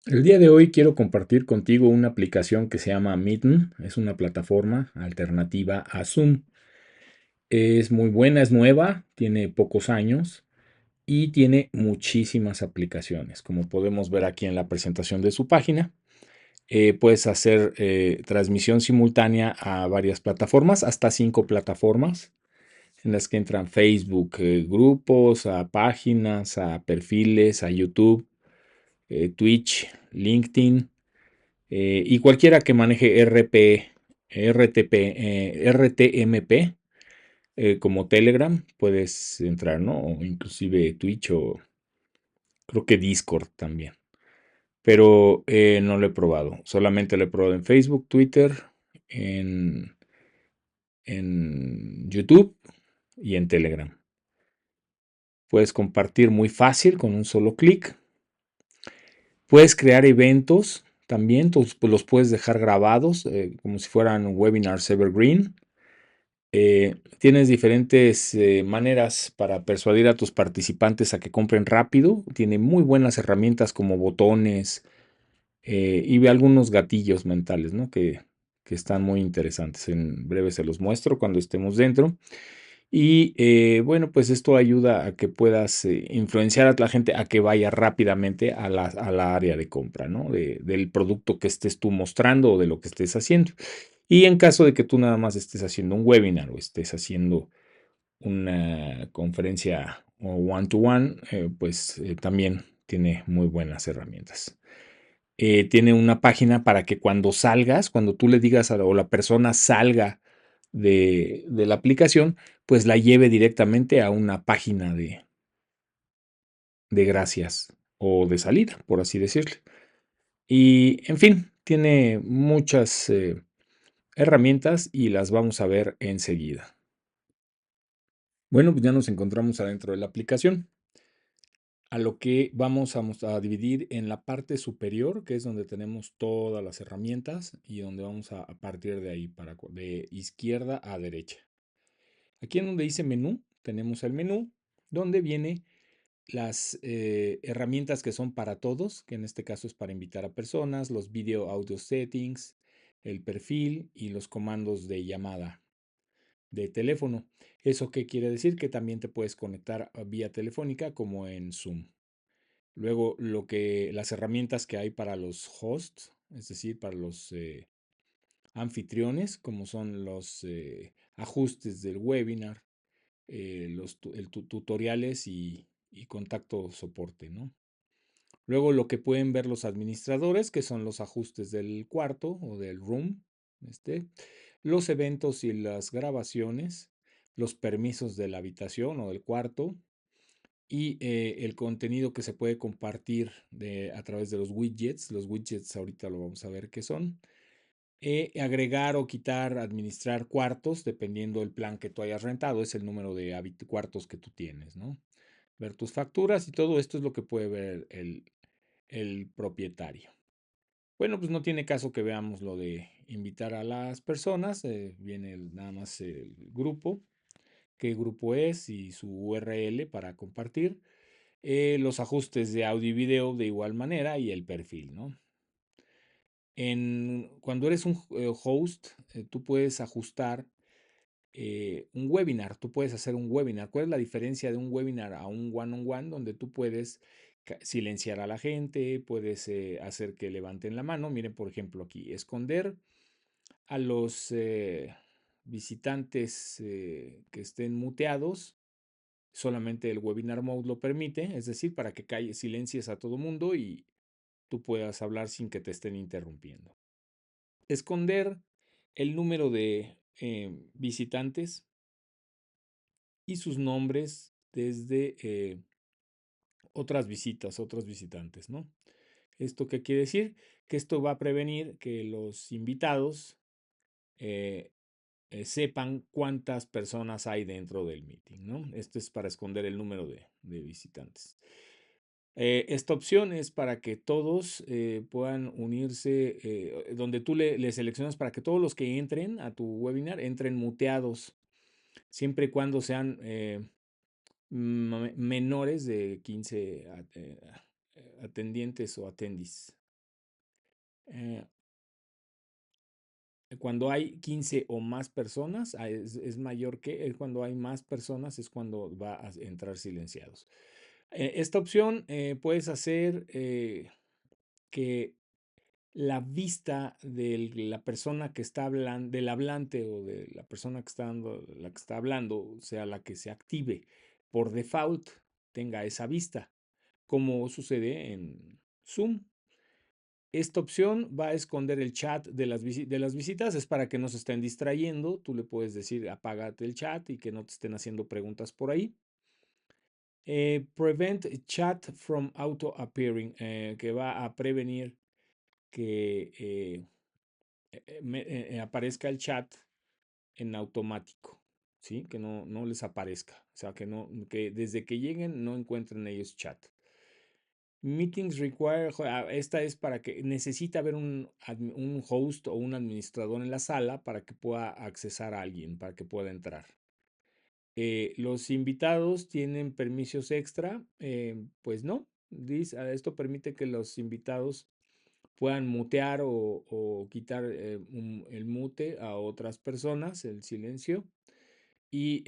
El día de hoy quiero compartir contigo una aplicación que se llama Meetum. Es una plataforma alternativa a Zoom. Es muy buena, es nueva, tiene pocos años y tiene muchísimas aplicaciones. Como podemos ver aquí en la presentación de su página, puedes hacer transmisión simultánea a varias plataformas, hasta 5 plataformas, en las que entran Facebook, grupos, a páginas, a perfiles, a YouTube, Twitch, LinkedIn. Y cualquiera que maneje RTMP, como Telegram, puedes entrar, ¿no? O inclusive Twitch o creo que Discord también. Pero no lo he probado. Solamente lo he probado en Facebook, Twitter, en, en YouTube y en Telegram. Puedes compartir muy fácil con un solo clic. Puedes crear eventos también, pues los puedes dejar grabados como si fueran webinars evergreen. Tienes diferentes maneras para persuadir a tus participantes a que compren rápido. Tiene muy buenas herramientas como botones y algunos gatillos mentales, ¿no? Que están muy interesantes. En breve se los muestro cuando estemos dentro. Y bueno, pues esto ayuda a que puedas influenciar a la gente a que vaya rápidamente a la área de compra, ¿no? Del producto que estés tú mostrando o de lo que estés haciendo. Y en caso de que tú nada más estés haciendo un webinar o estés haciendo una conferencia o one-to-one, pues también tiene muy buenas herramientas. Tiene una página para que cuando salgas, cuando tú le digas o la persona salga de la aplicación, pues la lleve directamente a una página de gracias o de salida, por así decirlo. Y en fin, tiene muchas herramientas y las vamos a ver enseguida. Bueno, pues ya nos encontramos adentro de la aplicación, a lo que vamos a dividir en la parte superior, que es donde tenemos todas las herramientas y donde vamos a partir de ahí, de izquierda a derecha. Aquí en donde dice menú, tenemos el menú donde viene las herramientas que son para todos, que en este caso es para invitar a personas, los video audio settings, el perfil y los comandos de llamada de teléfono. ¿Eso qué quiere decir? Que también te puedes conectar vía telefónica como en Zoom. Luego, las herramientas que hay para los hosts, es decir, para los anfitriones, como son los ajustes del webinar, tutoriales y contacto soporte, ¿no? Luego lo que pueden ver los administradores, que son los ajustes del cuarto o del room, los eventos y las grabaciones, los permisos de la habitación o del cuarto y el contenido que se puede compartir a través de los widgets. Los widgets ahorita lo vamos a ver qué son. Agregar o quitar, administrar cuartos, dependiendo del plan que tú hayas rentado, es el número de cuartos que tú tienes, ¿no? Ver tus facturas y todo esto es lo que puede ver el propietario. Bueno, pues no tiene caso que veamos lo de invitar a las personas. Viene nada más el grupo, qué grupo es y su URL para compartir. Los ajustes de audio y video de igual manera y el perfil, ¿no? Cuando eres un host, tú puedes ajustar un webinar. Tú puedes hacer un webinar. ¿Cuál es la diferencia de un webinar a un one-on-one? Donde tú puedes silenciar a la gente, puedes hacer que levanten la mano. Miren, por ejemplo, aquí, esconder a los visitantes que estén muteados. Solamente el webinar mode lo permite, es decir, para que silencies a todo mundo y tú puedas hablar sin que te estén interrumpiendo. Esconder el número de visitantes y sus nombres desde otras visitas, otros visitantes, ¿no? ¿Esto qué quiere decir? Que esto va a prevenir que los invitados eh, sepan cuántas personas hay dentro del meeting, ¿no? Esto es para esconder el número de visitantes. Esta opción es para que todos puedan unirse, donde tú le seleccionas para que todos los que entren a tu webinar entren muteados, siempre y cuando sean menores de 15 atendientes o attendees. Eh, Cuando hay 15 o más personas, es mayor que cuando hay más personas, es cuando va a entrar silenciados. Esta opción puedes hacer que la vista de la persona que está hablando, del hablante o de la persona que está dando, la que está hablando, sea la que se active por default, tenga esa vista, como sucede en Zoom. Esta opción va a esconder el chat de las visitas, es para que no se estén distrayendo. Tú le puedes decir apágate el chat y que no te estén haciendo preguntas por ahí. Prevent chat from auto appearing, que va a prevenir que aparezca el chat en automático, ¿sí? Que no les aparezca, o sea, que desde que lleguen no encuentren ellos chat. Meetings require, esta es para que necesita haber un host o un administrador en la sala para que pueda accesar a alguien, para que pueda entrar. Los invitados tienen permisos extra, pues no. Esto permite que los invitados puedan mutear o quitar el mute a otras personas, el silencio, y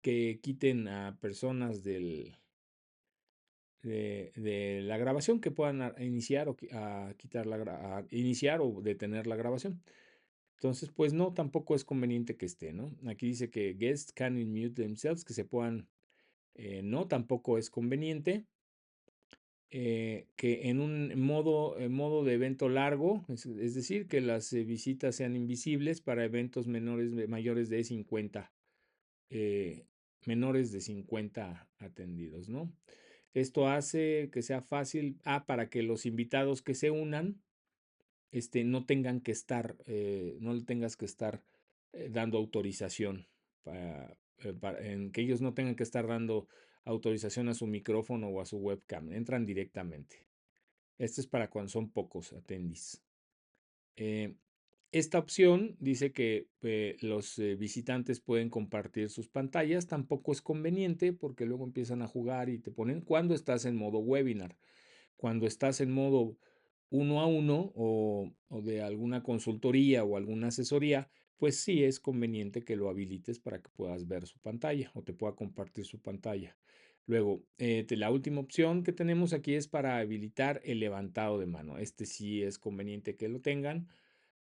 que quiten a personas de la grabación que puedan iniciar o a quitar a iniciar o detener la grabación. Entonces, pues no, tampoco es conveniente que esté, ¿no? Aquí dice que guests can unmute themselves, que se puedan, no, tampoco es conveniente. Que en un modo de evento largo, es decir, que las visitas sean invisibles para eventos mayores de 50, eh, menores de 50 atendidos, ¿no? Esto hace que sea fácil, para que los invitados que se unan, no tengan que estar, no le tengas que estar dando autorización, en que ellos no tengan que estar dando autorización a su micrófono o a su webcam, entran directamente. Esto es para cuando son pocos attendees. Esta opción dice que los visitantes pueden compartir sus pantallas. Tampoco es conveniente porque luego empiezan a jugar y te ponen cuando estás en modo webinar. Cuando estás en modo uno a uno o de alguna consultoría o alguna asesoría, pues sí es conveniente que lo habilites para que puedas ver su pantalla o te pueda compartir su pantalla. Luego, la última opción que tenemos aquí es para habilitar el levantado de mano. Este sí es conveniente que lo tengan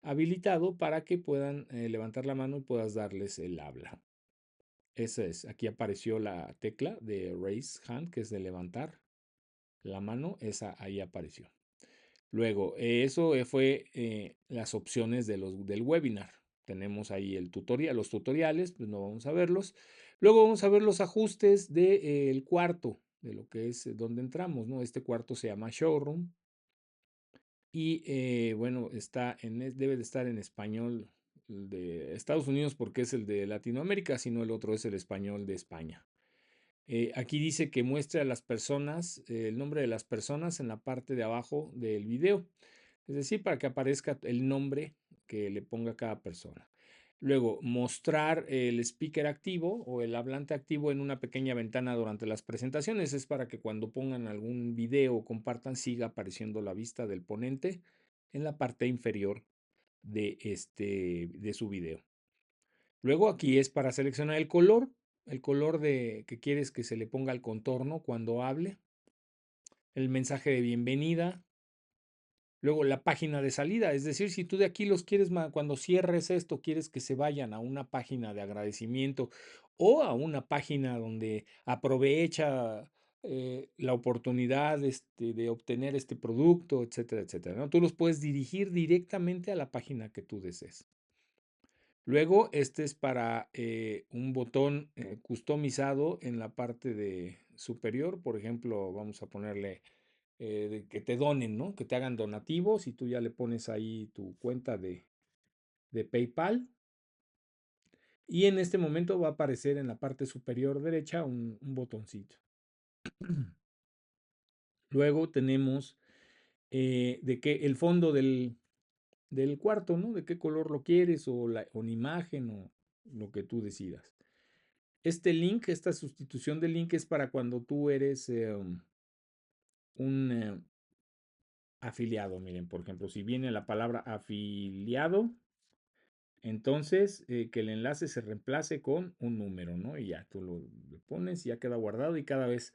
habilitado para que puedan levantar la mano y puedas darles el habla. Esa es, aquí apareció la tecla de raise hand, que es de levantar la mano, esa ahí apareció. Luego, eso fue las opciones del webinar. Tenemos ahí el tutorial, los tutoriales, pues no vamos a verlos. Luego vamos a ver los ajustes del cuarto, de lo que es donde entramos, ¿no? Este cuarto se llama Showroom y bueno, debe de estar en español de Estados Unidos porque es el de Latinoamérica, sino el otro es el español de España. Aquí dice que muestre a las personas, el nombre de las personas en la parte de abajo del video. Es decir, para que aparezca el nombre que le ponga cada persona. Luego, mostrar el speaker activo o el hablante activo en una pequeña ventana durante las presentaciones. Es para que cuando pongan algún video o compartan, siga apareciendo la vista del ponente en la parte inferior de su video. Luego aquí es para seleccionar el color que quieres que se le ponga al contorno cuando hable, el mensaje de bienvenida, luego la página de salida, es decir, si tú de aquí los quieres, cuando cierres esto, quieres que se vayan a una página de agradecimiento o a una página donde aprovecha la oportunidad de obtener este producto, etcétera, etcétera, ¿no? Tú los puedes dirigir directamente a la página que tú desees. Luego, este es para un botón customizado en la parte de superior. Por ejemplo, vamos a ponerle que te donen, ¿no? Que te hagan donativos y tú ya le pones ahí tu cuenta de PayPal. Y en este momento va a aparecer en la parte superior derecha un botoncito. Luego tenemos de que el fondo del cuarto, ¿no? De qué color lo quieres o una imagen o lo que tú decidas. Este link, esta sustitución de link es para cuando tú eres un afiliado. Miren, por ejemplo, si viene la palabra afiliado, entonces que el enlace se reemplace con un número, ¿no? Y ya tú lo pones y ya queda guardado y cada vez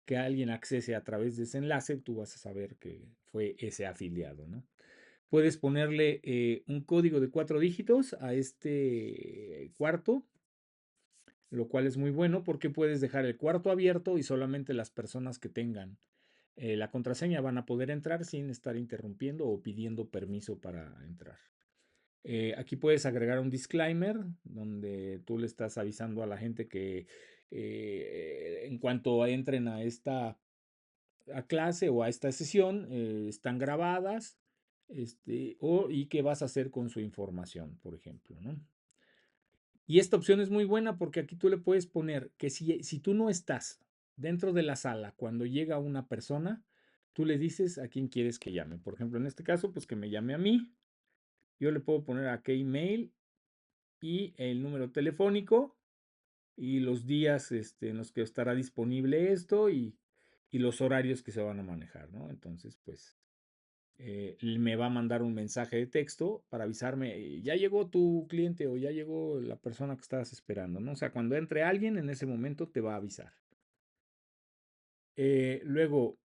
que alguien accese a través de ese enlace, tú vas a saber que fue ese afiliado, ¿no? Puedes ponerle un código de 4 dígitos a este cuarto, lo cual es muy bueno porque puedes dejar el cuarto abierto y solamente las personas que tengan la contraseña van a poder entrar sin estar interrumpiendo o pidiendo permiso para entrar. Aquí puedes agregar un disclaimer donde tú le estás avisando a la gente que en cuanto entren a esta clase o a esta sesión están grabadas y qué vas a hacer con su información, por ejemplo, ¿no? Y esta opción es muy buena porque aquí tú le puedes poner que si tú no estás dentro de la sala cuando llega una persona, tú le dices a quién quieres que llame. Por ejemplo, en este caso, pues que me llame a mí. Yo le puedo poner a qué email y el número telefónico y los días en los que estará disponible esto y los horarios que se van a manejar, ¿no? Entonces, pues me va a mandar un mensaje de texto para avisarme, ya llegó tu cliente o ya llegó la persona que estabas esperando, ¿no? O sea, cuando entre alguien, en ese momento te va a avisar. Luego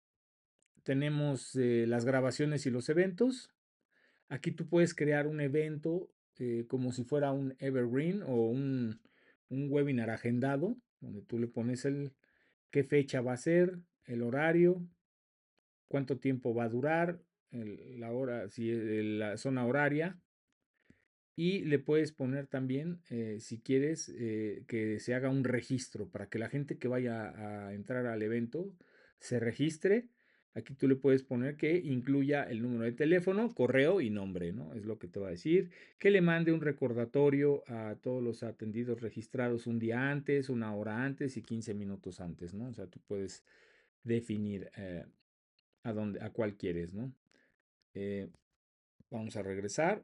tenemos las grabaciones y los eventos. Aquí tú puedes crear un evento como si fuera un evergreen o un webinar agendado, donde tú le pones qué fecha va a ser, el horario, cuánto tiempo va a durar, la hora, si la zona horaria. Y le puedes poner también, si quieres, que se haga un registro para que la gente que vaya a entrar al evento se registre. Aquí tú le puedes poner que incluya el número de teléfono, correo y nombre, ¿no? Es lo que te va a decir. Que le mande un recordatorio a todos los atendidos registrados un día antes, una hora antes y 15 minutos antes, ¿no? O sea, tú puedes definir a cuál quieres, ¿no? Eh, Vamos a regresar.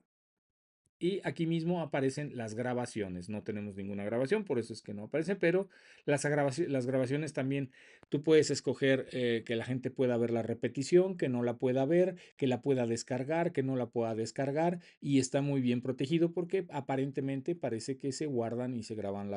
Y aquí mismo aparecen las grabaciones. No tenemos ninguna grabación, por eso es que no aparece, pero las grabaciones también tú puedes escoger que la gente pueda ver la repetición, que no la pueda ver, que la pueda descargar, que no la pueda descargar y está muy bien protegido porque aparentemente parece que se guardan y se graban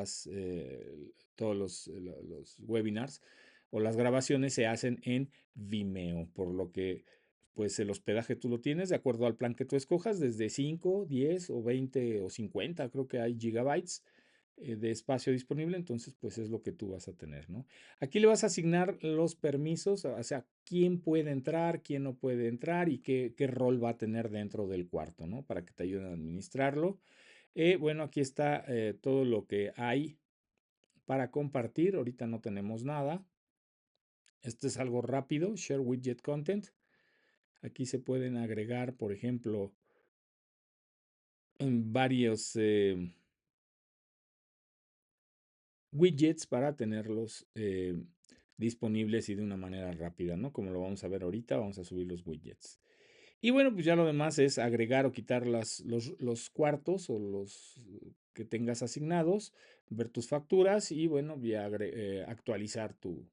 todos los webinars o las grabaciones se hacen en Vimeo, por lo que pues el hospedaje tú lo tienes de acuerdo al plan que tú escojas, desde 5, 10 o 20 o 50, creo que hay gigabytes de espacio disponible, entonces pues es lo que tú vas a tener, ¿no? Aquí le vas a asignar los permisos, o sea, quién puede entrar, quién no puede entrar y qué rol va a tener dentro del cuarto, ¿no? Para que te ayuden a administrarlo. Bueno, aquí está todo lo que hay para compartir, ahorita no tenemos nada. Este es algo rápido, Share Widget Content. Aquí se pueden agregar, por ejemplo, varios widgets para tenerlos disponibles y de una manera rápida, ¿no? Como lo vamos a ver ahorita, vamos a subir los widgets. Y bueno, pues ya lo demás es agregar o quitar los cuartos o los que tengas asignados, ver tus facturas y bueno, ya actualizar tu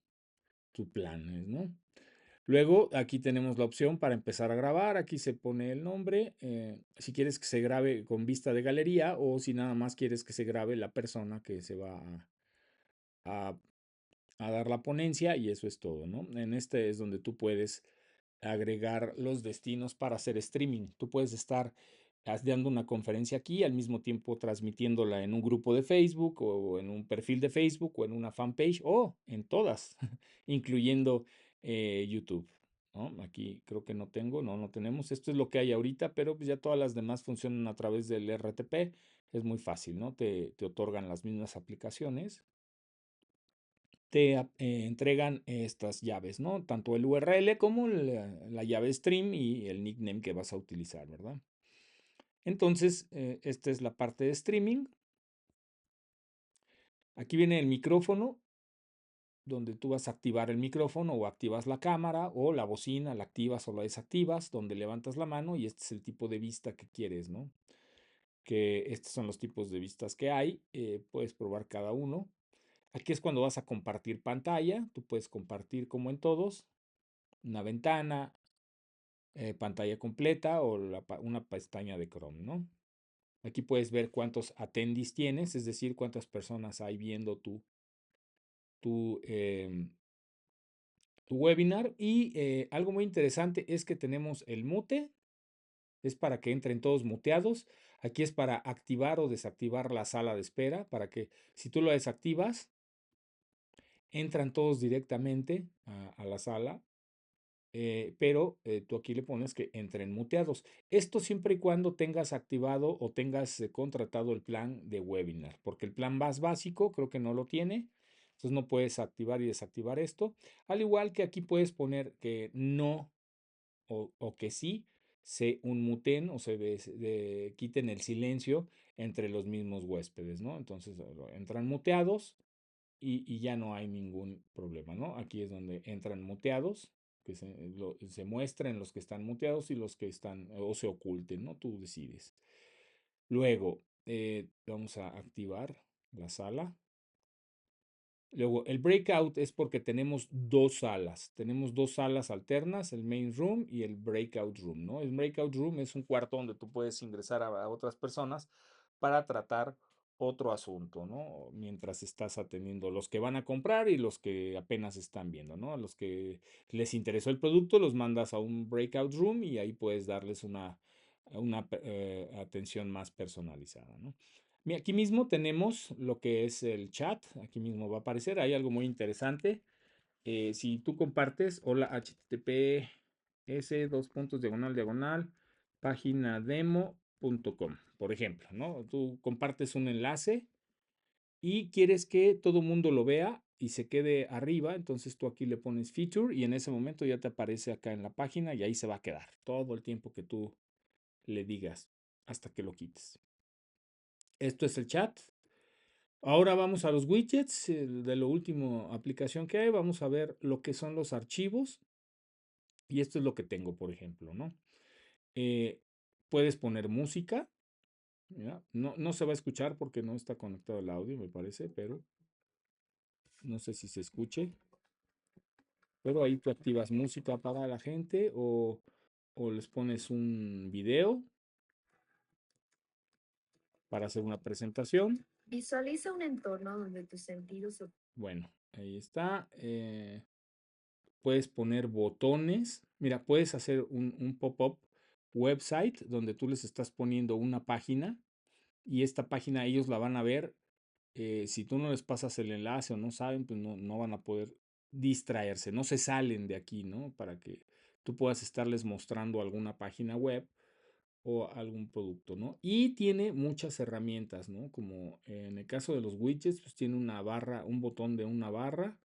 plan, ¿no? Luego aquí tenemos la opción para empezar a grabar, aquí se pone el nombre, si quieres que se grabe con vista de galería o si nada más quieres que se grabe la persona que se va a, a dar la ponencia y eso es todo, ¿no? En este es donde tú puedes agregar los destinos para hacer streaming. Tú puedes estar dando una conferencia aquí, al mismo tiempo transmitiéndola en un grupo de Facebook o en un perfil de Facebook o en una fanpage o en todas, incluyendo YouTube. ¿No? Aquí creo que no tenemos. Esto es lo que hay ahorita, pero pues ya todas las demás funcionan a través del RTP. Es muy fácil, ¿no? Te otorgan las mismas aplicaciones te entregan estas llaves, ¿no? Tanto el URL como la llave stream y el nickname que vas a utilizar, ¿verdad? Entonces, esta es la parte de streaming. Aquí viene el micrófono, donde tú vas a activar el micrófono o activas la cámara o la bocina, la activas o la desactivas, donde levantas la mano y este es el tipo de vista que quieres, ¿no? Que estos son los tipos de vistas que hay. Puedes probar cada uno. Aquí es cuando vas a compartir pantalla. Tú puedes compartir como en todos, una ventana, pantalla completa o una pestaña de Chrome, ¿no? Aquí puedes ver cuántos attendees tienes, es decir, cuántas personas hay viendo tu, em, tu webinar. Y algo muy interesante es que tenemos el mute, es para que entren todos muteados. Aquí es para activar o desactivar la sala de espera, para que si tú lo desactivas, entran todos directamente a la sala, pero tú aquí le pones que entren muteados. Esto siempre y cuando tengas activado o tengas contratado el plan de webinar, porque el plan más básico creo que no lo tiene. Entonces no puedes activar y desactivar esto. Al igual que aquí puedes poner que no o que sí se unmuten o quiten el silencio entre los mismos huéspedes, ¿no? Entonces entran muteados y ya no hay ningún problema, ¿no? Aquí es donde entran muteados, que se muestran los que están muteados y los que están o se oculten, ¿no? Tú decides. Luego, vamos a activar la sala. Luego, el breakout es porque tenemos dos salas. Tenemos dos salas alternas, el main room y el breakout room, ¿no? El breakout room es un cuarto donde tú puedes ingresar a otras personas para tratar otro asunto, ¿no? Mientras estás atendiendo los que van a comprar y los que apenas están viendo, ¿no? A los que les interesó el producto, los mandas a un breakout room y ahí puedes darles una atención más personalizada, ¿no? Mira, aquí mismo tenemos lo que es el chat. Aquí mismo va a aparecer. Hay algo muy interesante. Si tú compartes, hola https dos puntos diagonal diagonal paginademo.com, por ejemplo, ¿no? Tú compartes un enlace y quieres que todo mundo lo vea y se quede arriba, entonces tú aquí le pones feature y en ese momento ya te aparece acá en la página y ahí se va a quedar todo el tiempo que tú le digas hasta que lo quites. Esto es el chat. Ahora vamos a los widgets, de lo último aplicación que hay. Vamos a ver lo que son los archivos. Y esto es lo que tengo, por ejemplo, ¿no? Eh, puedes poner música. ¿Ya? No, no se va a escuchar porque no está conectado el audio, me parece, pero no sé si se escuche. Pero ahí tú activas música para la gente o les pones un video para hacer una presentación. Visualiza un entorno donde tus sentidos se... Bueno, ahí está. Puedes poner botones. Mira, puedes hacer un pop-up website donde tú les estás poniendo una página y esta página ellos la van a ver. Si tú no les pasas el enlace o no saben, pues no van a poder distraerse, no se salen de aquí, ¿no? Para que tú puedas estarles mostrando alguna página web o algún producto, ¿no? Y tiene muchas herramientas, ¿no? Como en el caso de los widgets, pues tiene una barra, un botón de una barra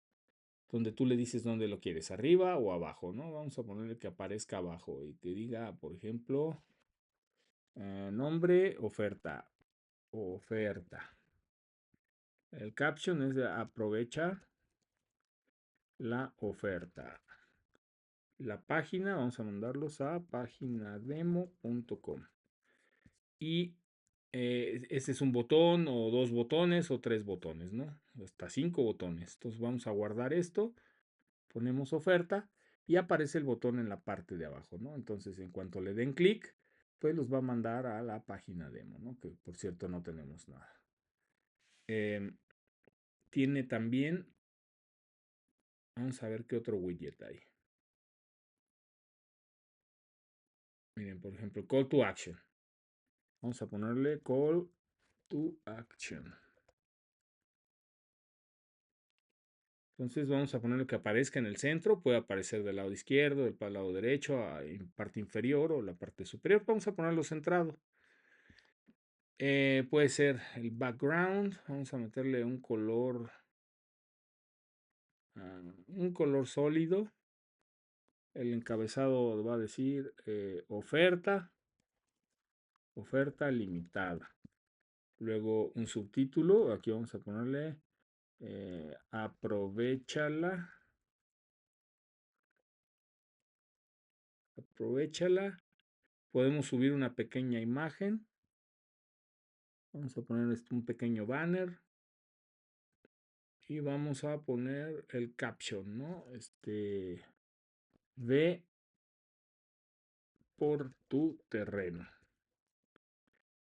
donde tú le dices dónde lo quieres, arriba o abajo, ¿no? Vamos a ponerle que aparezca abajo y que diga, por ejemplo, nombre, oferta, oferta. El caption es de aprovecha la oferta. La página, vamos a mandarlos a paginademo.com. Y ese es un botón o dos botones o tres botones, ¿no? Hasta cinco botones. Entonces vamos a guardar esto, ponemos oferta y aparece el botón en la parte de abajo, ¿no? Entonces en cuanto le den clic, pues los va a mandar a la página demo, ¿no? Que por cierto no tenemos nada. Tiene también, vamos a ver qué otro widget hay. Miren, por ejemplo, call to action. Vamos a ponerle call to action. Entonces vamos a ponerle que aparezca en el centro, puede aparecer del lado izquierdo, del lado derecho, en parte inferior o la parte superior. Vamos a ponerlo centrado. Puede ser el background. Vamos a meterle un color sólido. El encabezado va a decir oferta limitada. Luego un subtítulo. Aquí vamos a ponerle aprovechala. Aprovechala. Podemos subir una pequeña imagen. Vamos a poner un pequeño banner. Y vamos a poner el caption, ¿no? Ve por tu terreno.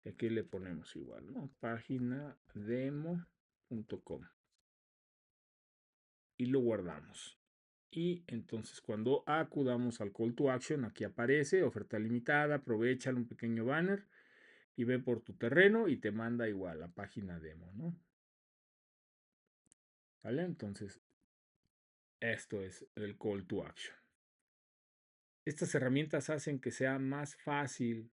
Y aquí le ponemos igual, ¿no? Página demo.com. Y lo guardamos. Y entonces cuando acudamos al call to action, aquí aparece oferta limitada, aprovechalo, un pequeño banner y ve por tu terreno y te manda igual a página demo, ¿no? ¿Vale? Entonces, esto es el call to action. Estas herramientas hacen que sea más fácil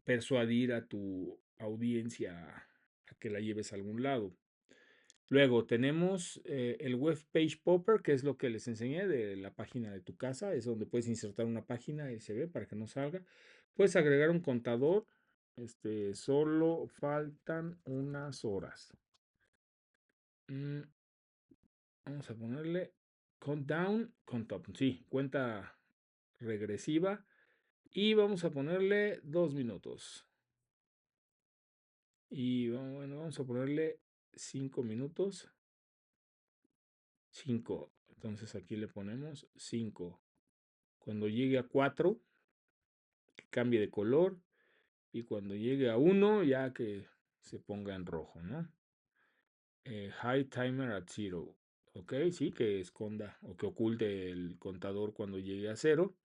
persuadir a tu audiencia a que la lleves a algún lado. Luego tenemos el Web Page Popper, que es lo que les enseñé de la página de tu casa. Es donde puedes insertar una página y se ve para que no salga. Puedes agregar un contador. Solo faltan unas horas. Vamos a ponerle countdown, countdown. Sí, cuenta regresiva. Y vamos a ponerle 2 minutos. Y bueno, vamos a ponerle 5 minutos. 5. Entonces aquí le ponemos 5. Cuando llegue a 4, que cambie de color. Y cuando llegue a 1, ya que se ponga en rojo, ¿no? Hide timer at 0. Ok, sí, que esconda o que oculte el contador cuando llegue a 0.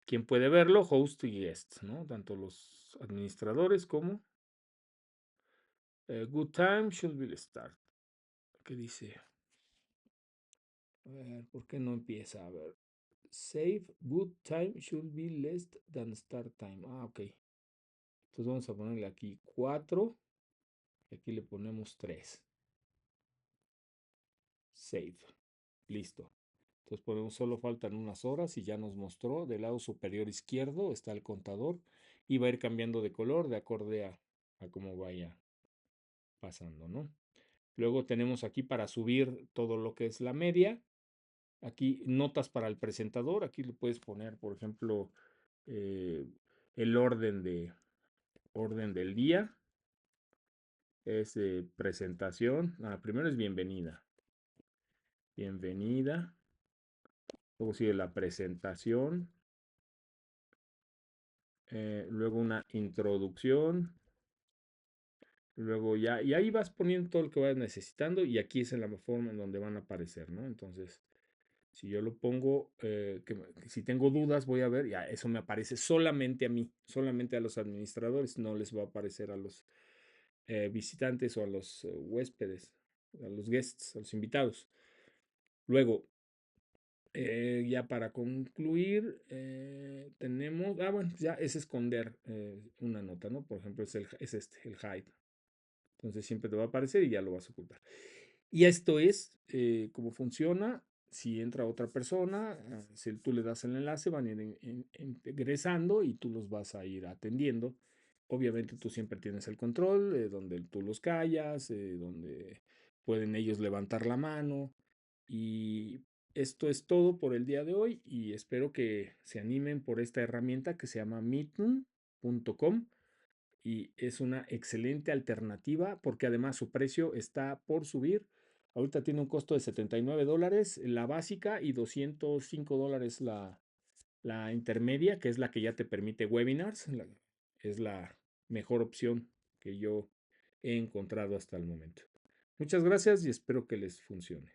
¿Quién puede verlo? Host y guests, ¿no? Tanto los administradores como good time should be the start. ¿Qué dice? A ver, ¿por qué no empieza? A ver. Save good time should be less than start time. Ah, ok. Entonces vamos a ponerle aquí 4. Y aquí le ponemos 3. Save. Listo. Entonces ponemos solo faltan unas horas y ya nos mostró del lado superior izquierdo está el contador y va a ir cambiando de color de acorde a cómo vaya pasando, ¿no? Luego tenemos aquí para subir todo lo que es la media. Aquí notas para el presentador. Aquí le puedes poner, por ejemplo, eh, el orden del día. Es presentación. Primero es bienvenida. Bienvenida. Luego sigue la presentación. Luego una introducción. Luego ya, y ahí vas poniendo todo lo que vayas necesitando y aquí es en la forma en donde van a aparecer, ¿no? Entonces, si yo lo pongo, si tengo dudas, voy a ver, ya eso me aparece solamente a mí, solamente a los administradores, no les va a aparecer a los visitantes o a los huéspedes, a los guests, a los invitados. Luego, ya para concluir, tenemos, bueno, ya es esconder una nota, ¿no? Por ejemplo, es el hide. Entonces siempre te va a aparecer y ya lo vas a ocultar. Y esto es cómo funciona. Si entra otra persona, si tú le das el enlace, van a ir ingresando y tú los vas a ir atendiendo. Obviamente tú siempre tienes el control, donde tú los callas, donde pueden ellos levantar la mano. Y esto es todo por el día de hoy y espero que se animen por esta herramienta que se llama Meetum.com y es una excelente alternativa porque además su precio está por subir. Ahorita tiene un costo de $79 la básica y $205 la intermedia, que es la que ya te permite webinars. Es la mejor opción que yo he encontrado hasta el momento. Muchas gracias y espero que les funcione.